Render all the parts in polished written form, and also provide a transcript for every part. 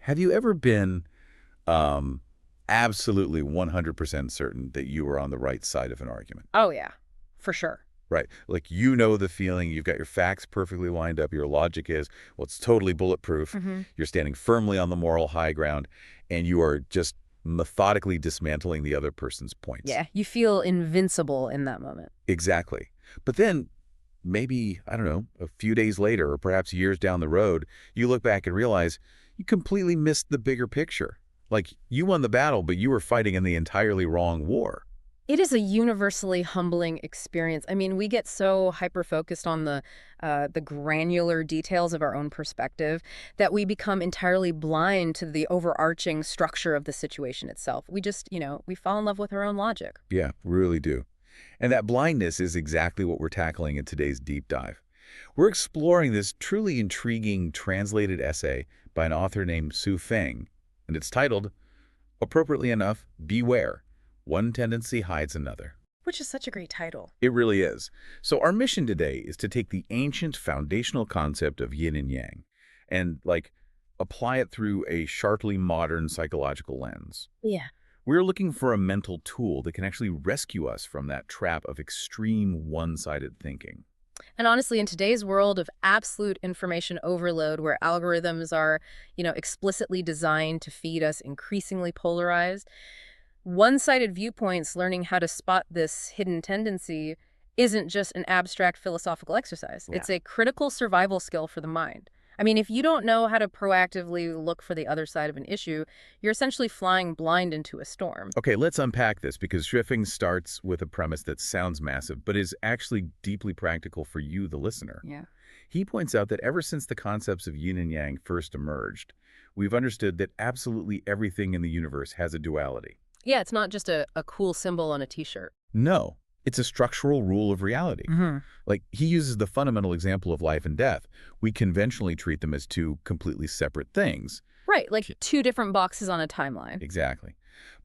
Have you ever been um, absolutely 100% certain that you were on the right side of an argument? Oh, yeah, for sure. Right. Like, you know the feeling, you've got your facts perfectly lined up, your logic is, well, it's totally bulletproof, Hmm. you're standing firmly on the moral high ground, and you are just methodically dismantling the other person's points. Yeah, you feel invincible in that moment. Exactly. But then maybe, I don't know, a few days later or perhaps years down the road, you look back and realize you completely missed the bigger picture. Like, you won the battle, but you were fighting in the entirely wrong war. It is a universally humbling experience. I mean, we get so hyper-focused on the granular details of our own perspective that we become entirely blind to the overarching structure of the situation itself. We just, we fall in love with our own logic. Yeah, really do. And that blindness is exactly what we're tackling in today's deep dive. We're exploring this truly intriguing translated essay by an author named Su Feng, and it's titled, appropriately enough, Beware. One tendency hides another. Which is such a great title. It really is. So our mission today is to take the ancient foundational concept of yin and yang and, apply it through a sharply modern psychological lens. Yeah. We're looking for a mental tool that can actually rescue us from that trap of extreme one-sided thinking. And honestly, in today's world of absolute information overload, where algorithms are, explicitly designed to feed us increasingly polarized, one-sided viewpoints, learning how to spot this hidden tendency, isn't just an abstract philosophical exercise. Yeah. It's a critical survival skill for the mind. I mean, if you don't know how to proactively look for the other side of an issue, you're essentially flying blind into a storm. Okay, let's unpack this because Schriffing starts with a premise that sounds massive, but is actually deeply practical for you, the listener. Yeah. He points out that ever since the concepts of yin and yang first emerged, we've understood that absolutely everything in the universe has a duality. Yeah, it's not just a cool symbol on a t-shirt. No, it's a structural rule of reality. Like, he uses the fundamental example of life and death. We conventionally treat them as two completely separate things. Right, like two different boxes on a timeline. Exactly.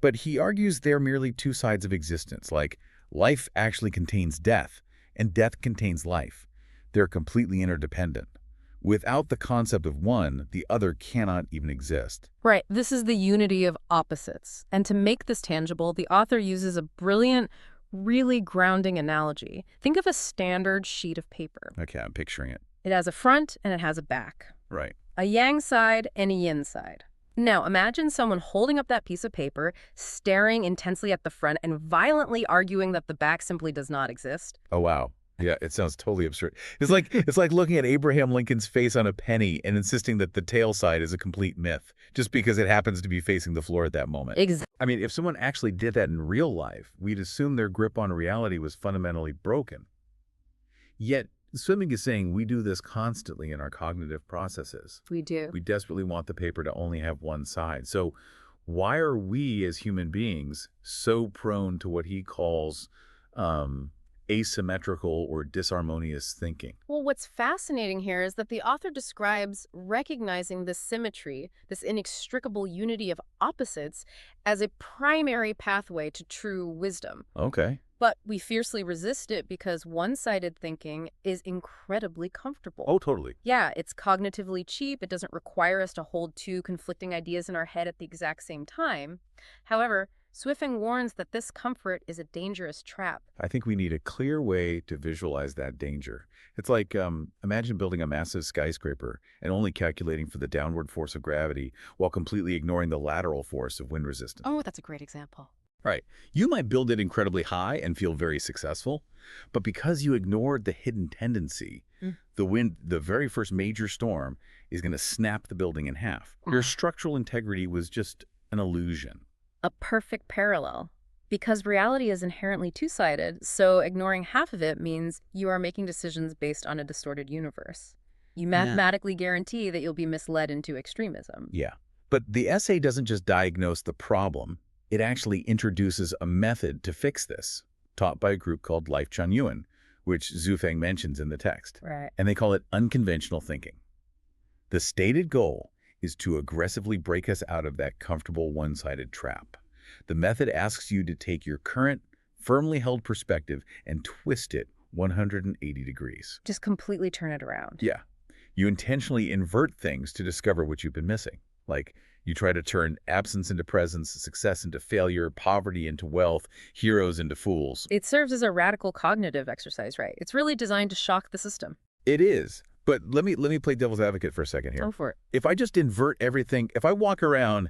But he argues they're merely two sides of existence, like life actually contains death, and death contains life. They're completely interdependent. Without the concept of one, the other cannot even exist. Right, this is the unity of opposites. And to make this tangible, the author uses a brilliant, really grounding analogy. Think of a standard sheet of paper. Okay, I'm picturing it. It has a front and it has a back. Right. A yang side and a yin side. Now, imagine someone holding up that piece of paper, staring intensely at the front, and violently arguing that the back simply does not exist. Oh, wow. Yeah, it sounds totally absurd. It's like looking at Abraham Lincoln's face on a penny and insisting that the tail side is a complete myth, just because it happens to be facing the floor at that moment. Exactly. I mean, if someone actually did that in real life, we'd assume their grip on reality was fundamentally broken. Yet, swimming is saying we do this constantly in our cognitive processes. We do. We desperately want the paper to only have one side. So why are we as human beings so prone to what he calls asymmetrical or disharmonious thinking? Well, what's fascinating here is that the author describes recognizing this symmetry, this inextricable unity of opposites, as a primary pathway to true wisdom. Okay. But we fiercely resist it because one-sided thinking is incredibly comfortable. Oh, totally. Yeah, it's cognitively cheap. It doesn't require us to hold two conflicting ideas in our head at the exact same time. However, Swiffing warns that this comfort is a dangerous trap. I think we need a clear way to visualize that danger. It's like, imagine building a massive skyscraper and only calculating for the downward force of gravity while completely ignoring the lateral force of wind resistance. Oh, that's a great example. Right. You might build it incredibly high and feel very successful, but because you ignored the hidden tendency, the very first major storm is going to snap the building in half. Your structural integrity was just an illusion. A perfect parallel. Because reality is inherently two-sided, so ignoring half of it means you are making decisions based on a distorted universe. You mathematically guarantee that you'll be misled into extremism. Yeah. But the essay doesn't just diagnose the problem. It actually introduces a method to fix this, taught by a group called Lifechanyuan, which Zufeng mentions in the text. Right. And they call it unconventional thinking. The stated goal is to aggressively break us out of that comfortable one-sided trap. The method asks you to take your current, firmly held perspective and twist it 180 degrees. Just completely turn it around. Yeah. You intentionally invert things to discover what you've been missing. Like, you try to turn absence into presence, success into failure, poverty into wealth, heroes into fools. It serves as a radical cognitive exercise, right? It's really designed to shock the system. It is. But let me play devil's advocate for a second here. Go for it. If I just invert everything, if I walk around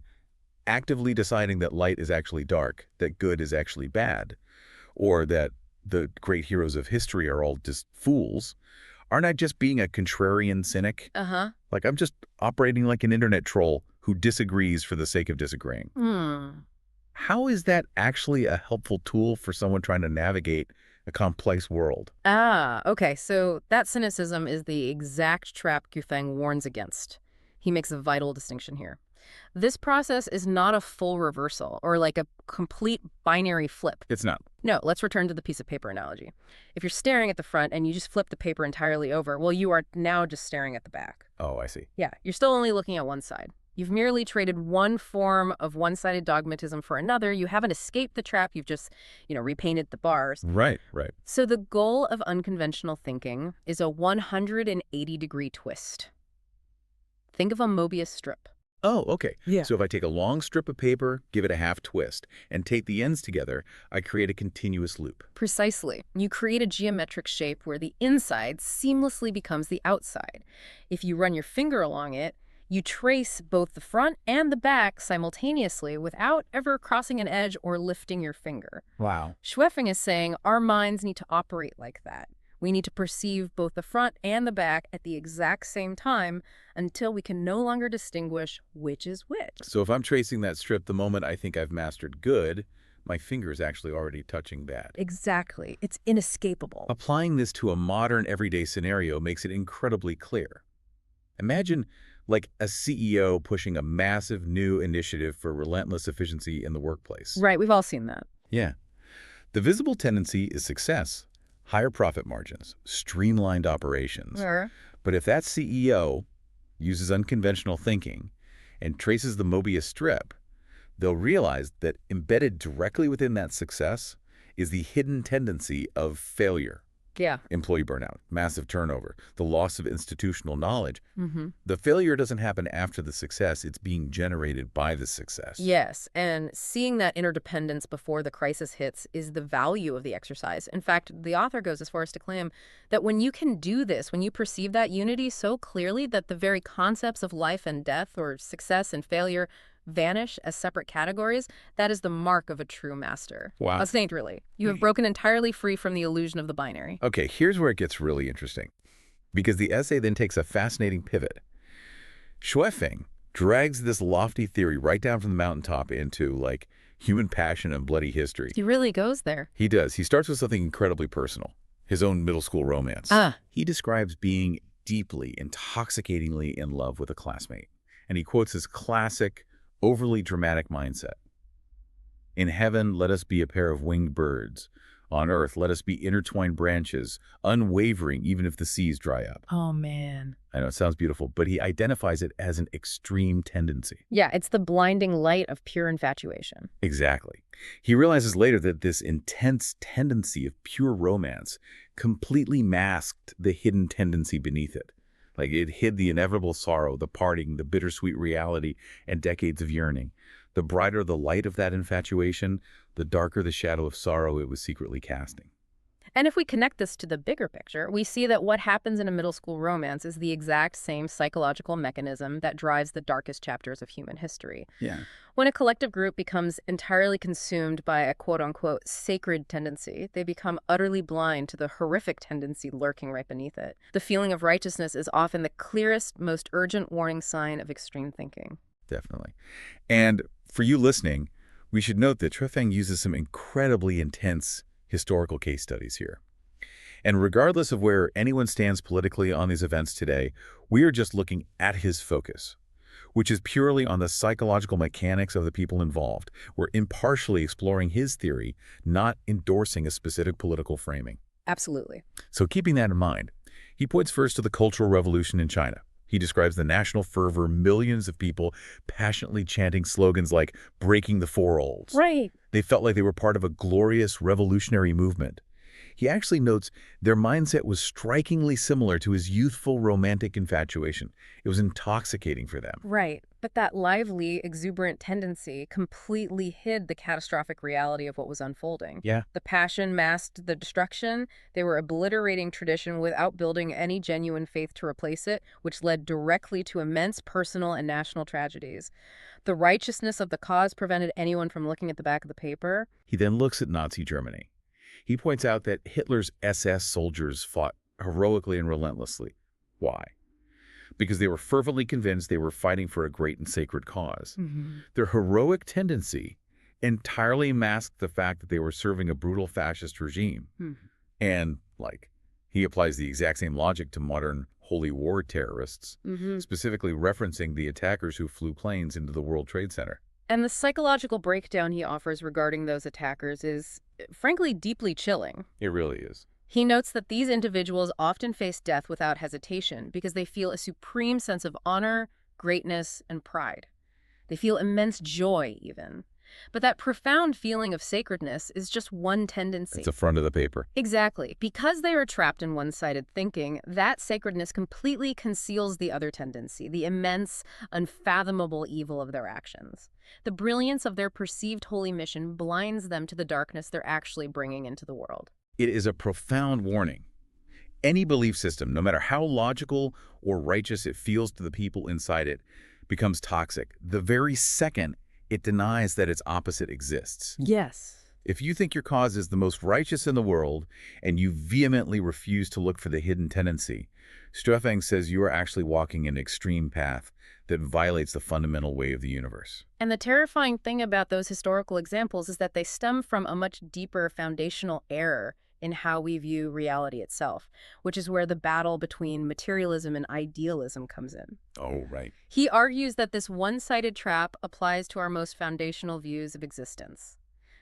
actively deciding that light is actually dark, that good is actually bad, or that the great heroes of history are all just fools, aren't I just being a contrarian cynic? Uh-huh. Like, I'm just operating like an internet troll who disagrees for the sake of disagreeing. How is that actually a helpful tool for someone trying to navigate a complex world? Ah, okay. So that cynicism is the exact trap Gufeng warns against. He makes a vital distinction here. This process is not a full reversal or like a complete binary flip. It's not. No, let's return to the piece of paper analogy. If you're staring at the front and you just flip the paper entirely over, well, you are now just staring at the back. Oh, I see. Yeah, you're still only looking at one side. You've merely traded one form of one-sided dogmatism for another. You haven't escaped the trap. You've just, repainted the bars. Right, right. So the goal of unconventional thinking is a 180-degree twist. Think of a Mobius strip. Oh, okay. Yeah. So if I take a long strip of paper, give it a half twist, and tape the ends together, I create a continuous loop. Precisely. You create a geometric shape where the inside seamlessly becomes the outside. If you run your finger along it, you trace both the front and the back simultaneously without ever crossing an edge or lifting your finger. Wow. Schweffing is saying our minds need to operate like that. We need to perceive both the front and the back at the exact same time until we can no longer distinguish which is which. So if I'm tracing that strip the moment I think I've mastered good, my finger is actually already touching bad. Exactly. It's inescapable. Applying this to a modern everyday scenario makes it incredibly clear. Imagine like a CEO pushing a massive new initiative for relentless efficiency in the workplace. Right, we've all seen that. Yeah. The visible tendency is success, higher profit margins, streamlined operations. Sure. But if that CEO uses unconventional thinking and traces the Mobius strip, they'll realize that embedded directly within that success is the hidden tendency of failure. Yeah. Employee burnout, massive turnover, the loss of institutional knowledge. Mm-hmm. The failure doesn't happen after the success, it's being generated by the success. Yes, and seeing that interdependence before the crisis hits is the value of the exercise. In fact, the author goes as far as to claim that when you can do this, when you perceive that unity so clearly that the very concepts of life and death or success and failure vanish as separate categories, that is the mark of a true master. Wow. A saint, really. You have broken entirely free from the illusion of the binary. Okay, here's where it gets really interesting, because the essay then takes a fascinating pivot. Schweffing drags this lofty theory right down from the mountaintop into, like, human passion and bloody history. He really goes there. He does. He starts with something incredibly personal, his own middle school romance. He describes being deeply, intoxicatingly in love with a classmate, and he quotes his classic, overly dramatic mindset. In heaven, let us be a pair of winged birds. On earth, let us be intertwined branches, unwavering even if the seas dry up. Oh, man. I know it sounds beautiful, but he identifies it as an extreme tendency. Yeah, it's the blinding light of pure infatuation. Exactly. He realizes later that this intense tendency of pure romance completely masked the hidden tendency beneath it. Like, it hid the inevitable sorrow, the parting, the bittersweet reality, and decades of yearning. The brighter the light of that infatuation, the darker the shadow of sorrow it was secretly casting. And if we connect this to the bigger picture, we see that what happens in a middle school romance is the exact same psychological mechanism that drives the darkest chapters of human history. Yeah. When a collective group becomes entirely consumed by a quote-unquote sacred tendency, they become utterly blind to the horrific tendency lurking right beneath it. The feeling of righteousness is often the clearest, most urgent warning sign of extreme thinking. Definitely. And for you listening, we should note that Schweffing uses some incredibly intense historical case studies here. And regardless of where anyone stands politically on these events today, we are just looking at his focus, which is purely on the psychological mechanics of the people involved. We're impartially exploring his theory, not endorsing a specific political framing. Absolutely. So keeping that in mind, he points first to the Cultural Revolution in China. He describes the national fervor, millions of people passionately chanting slogans like breaking the four olds. Right. They felt like they were part of a glorious revolutionary movement. He actually notes their mindset was strikingly similar to his youthful romantic infatuation. It was intoxicating for them. Right. But that lively, exuberant tendency completely hid the catastrophic reality of what was unfolding. Yeah. The passion masked the destruction. They were obliterating tradition without building any genuine faith to replace it, which led directly to immense personal and national tragedies. The righteousness of the cause prevented anyone from looking at the back of the paper. He then looks at Nazi Germany. He points out that Hitler's SS soldiers fought heroically and relentlessly. Why? Because they were fervently convinced they were fighting for a great and sacred cause. Their heroic tendency entirely masked the fact that they were serving a brutal fascist regime. And, he applies the exact same logic to modern holy war terrorists, specifically referencing the attackers who flew planes into the World Trade Center. And the psychological breakdown he offers regarding those attackers is, frankly, deeply chilling. It really is. He notes that these individuals often face death without hesitation because they feel a supreme sense of honor, greatness, and pride. They feel immense joy, even. But that profound feeling of sacredness is just one tendency. It's the front of the paper. Exactly. Because they are trapped in one-sided thinking, that sacredness completely conceals the other tendency, the immense, unfathomable evil of their actions. The brilliance of their perceived holy mission blinds them to the darkness they're actually bringing into the world. It is a profound warning. Any belief system, no matter how logical or righteous it feels to the people inside it, becomes toxic the very second it denies that its opposite exists. Yes. If you think your cause is the most righteous in the world and you vehemently refuse to look for the hidden tendency, Streffang says you are actually walking an extreme path that violates the fundamental way of the universe. And the terrifying thing about those historical examples is that they stem from a much deeper foundational error in how we view reality itself, which is where the battle between materialism and idealism comes in. Oh, right. He argues that this one-sided trap applies to our most foundational views of existence.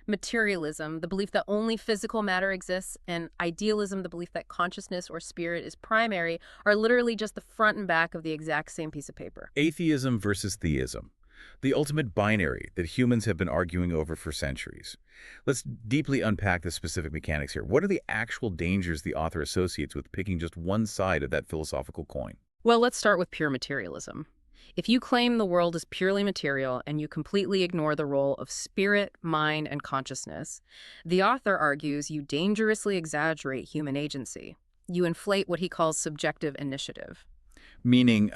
Materialism, the belief that only physical matter exists, and idealism, the belief that consciousness or spirit is primary, are literally just the front and back of the exact same piece of paper. Atheism versus theism, the ultimate binary that humans have been arguing over for centuries. Let's deeply unpack the specific mechanics here. What are the actual dangers the author associates with picking just one side of that philosophical coin? Well, let's start with pure materialism. If you claim the world is purely material and you completely ignore the role of spirit, mind, and consciousness, the author argues you dangerously exaggerate human agency. You inflate what he calls subjective initiative. Meaning,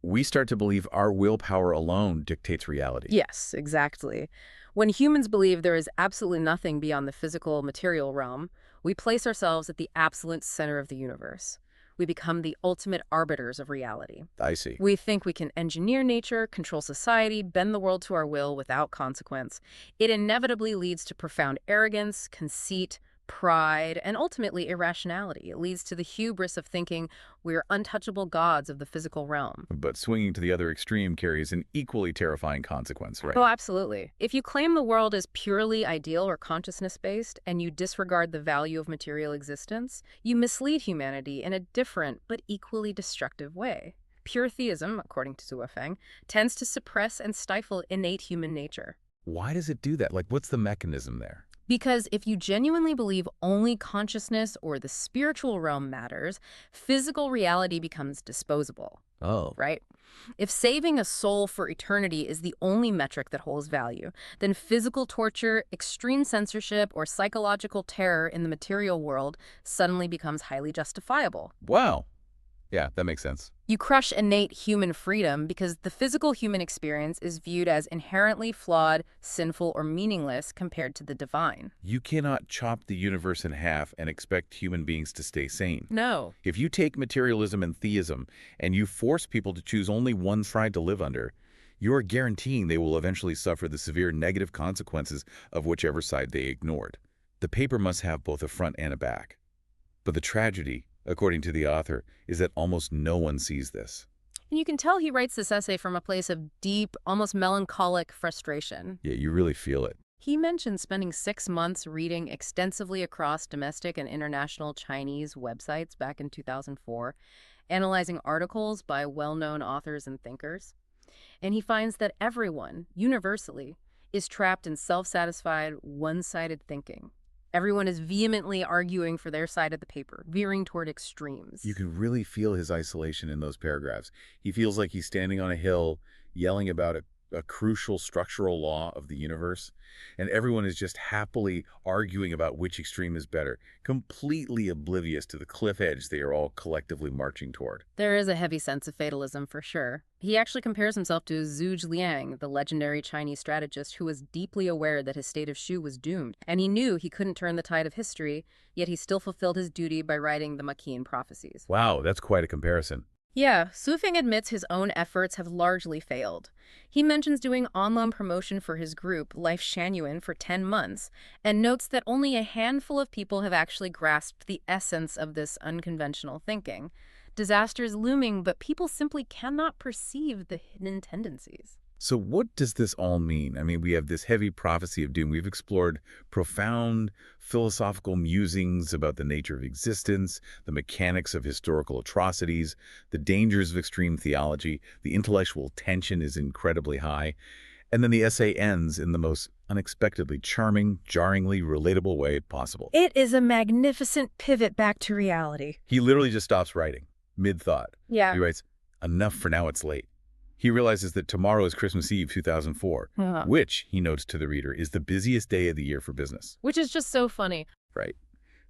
we start to believe our willpower alone dictates reality. Yes, exactly. When humans believe there is absolutely nothing beyond the physical material realm, we place ourselves at the absolute center of the universe. We become the ultimate arbiters of reality. I see. We think we can engineer nature, control society, bend the world to our will without consequence. It inevitably leads to profound arrogance, conceit, pride, and ultimately irrationality. It leads to the hubris of thinking we're untouchable gods of the physical realm. But swinging to the other extreme carries an equally terrifying consequence, right? Oh, absolutely. If you claim the world is purely ideal or consciousness-based and you disregard the value of material existence, you mislead humanity in a different but equally destructive way. Pure theism, according to Zhuofeng, tends to suppress and stifle innate human nature. Why does it do that? What's the mechanism there? Because if you genuinely believe only consciousness or the spiritual realm matters, physical reality becomes disposable. Oh. Right? If saving a soul for eternity is the only metric that holds value, then physical torture, extreme censorship, or psychological terror in the material world suddenly becomes highly justifiable. Wow. Yeah, that makes sense. You crush innate human freedom because the physical human experience is viewed as inherently flawed, sinful, or meaningless compared to the divine. You cannot chop the universe in half and expect human beings to stay sane. No. If you take materialism and theism and you force people to choose only one side to live under, you are guaranteeing they will eventually suffer the severe negative consequences of whichever side they ignored. The paper must have both a front and a back. But the tragedy, according to the author, is that almost no one sees this. And you can tell he writes this essay from a place of deep, almost melancholic frustration. Yeah, you really feel it. He mentioned spending 6 months reading extensively across domestic and international Chinese websites back in 2004, analyzing articles by well-known authors and thinkers. And he finds that everyone, universally, is trapped in self-satisfied, one-sided thinking. Everyone is vehemently arguing for their side of the paper, veering toward You extremes. can really feel his isolation in those paragraphs. He feels like he's standing on a hill yelling about a crucial structural law of the universe, and everyone is just happily arguing about which extreme is better, completely oblivious to the cliff edge they are all collectively marching toward. There is a heavy sense of fatalism for sure. He actually compares himself to Zhuge Liang, the legendary Chinese strategist who was deeply aware that his state of Shu was doomed, and he knew he couldn't turn the tide of history, yet he still fulfilled his duty by writing the Maquin prophecies. Wow, that's quite a comparison. Yeah, Su Feng admits his own efforts have largely failed. He mentions doing online promotion for his group, Lifechanyuan, for 10 months, and notes that only a handful of people have actually grasped the essence of this unconventional thinking. Disaster is looming, but people simply cannot perceive the hidden tendencies. So what does this all mean? I mean, we have this heavy prophecy of doom. We've explored profound philosophical musings about the nature of existence, the mechanics of historical atrocities, the dangers of extreme theology. The intellectual tension is incredibly high. And then the essay ends in the most unexpectedly charming, jarringly relatable way possible. It is a magnificent pivot back to reality. He literally just stops writing, mid-thought. Yeah. He writes, "Enough for now, it's late." He realizes that tomorrow is Christmas Eve 2004, which, he notes to the reader, is the busiest day of the year for business. Which is just so funny. Right.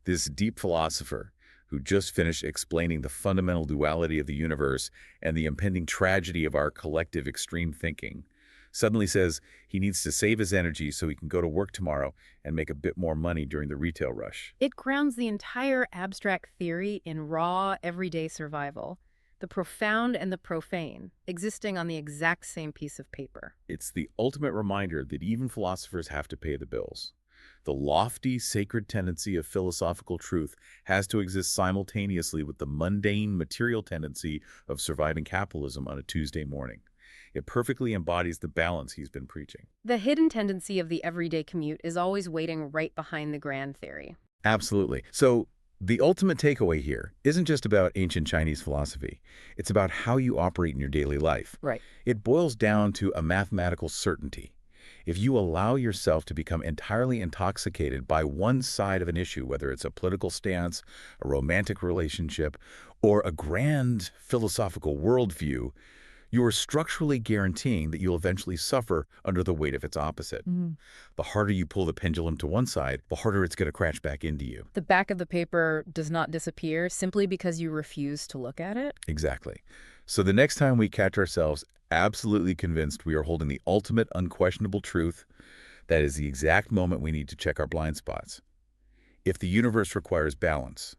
This deep philosopher who just finished explaining the fundamental duality of the universe and the impending tragedy of our collective extreme thinking suddenly says he needs to save his energy so he can go to work tomorrow and make a bit more money during the retail rush. It grounds the entire abstract theory in raw, everyday survival, the profound and the profane, existing on the exact same piece of paper. It's the ultimate reminder that even philosophers have to pay the bills. The lofty, sacred tendency of philosophical truth has to exist simultaneously with the mundane, material tendency of surviving capitalism on a Tuesday morning. It perfectly embodies the balance he's been preaching. The hidden tendency of the everyday commute is always waiting right behind the grand theory. Absolutely. So, the ultimate takeaway here isn't just about ancient Chinese philosophy. It's about how you operate in your daily life. Right. It boils down to a mathematical certainty. If you allow yourself to become entirely intoxicated by one side of an issue, whether it's a political stance, a romantic relationship, or a grand philosophical worldview, you are structurally guaranteeing that you'll eventually suffer under the weight of its opposite. The harder you pull the pendulum to one side, the harder it's going to crash back into you. The back of the paper does not disappear simply because you refuse to look at it. Exactly. So the next time we catch ourselves absolutely convinced we are holding the ultimate unquestionable truth, that is the exact moment we need to check our blind spots. If the universe requires balance,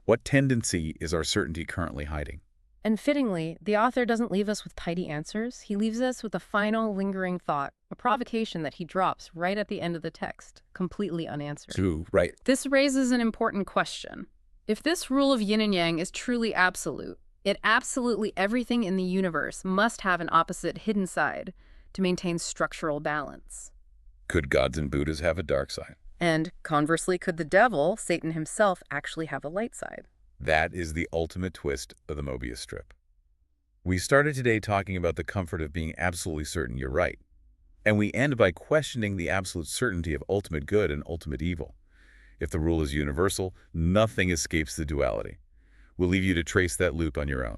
what tendency is our certainty currently hiding? And fittingly, the author doesn't leave us with tidy answers. He leaves us with a final lingering thought, a provocation that he drops right at the end of the text, completely unanswered. True, right. This raises an important question. If this rule of yin and yang is truly absolute, it absolutely everything in the universe must have an opposite hidden side to maintain structural balance. Could gods and Buddhas have a dark side? And conversely, could the devil, Satan himself, actually have a light side? That is the ultimate twist of the Mobius strip. We started today talking about the comfort of being absolutely certain you're right. And we end by questioning the absolute certainty of ultimate good and ultimate evil. If the rule is universal, nothing escapes the duality. We'll leave you to trace that loop on your own.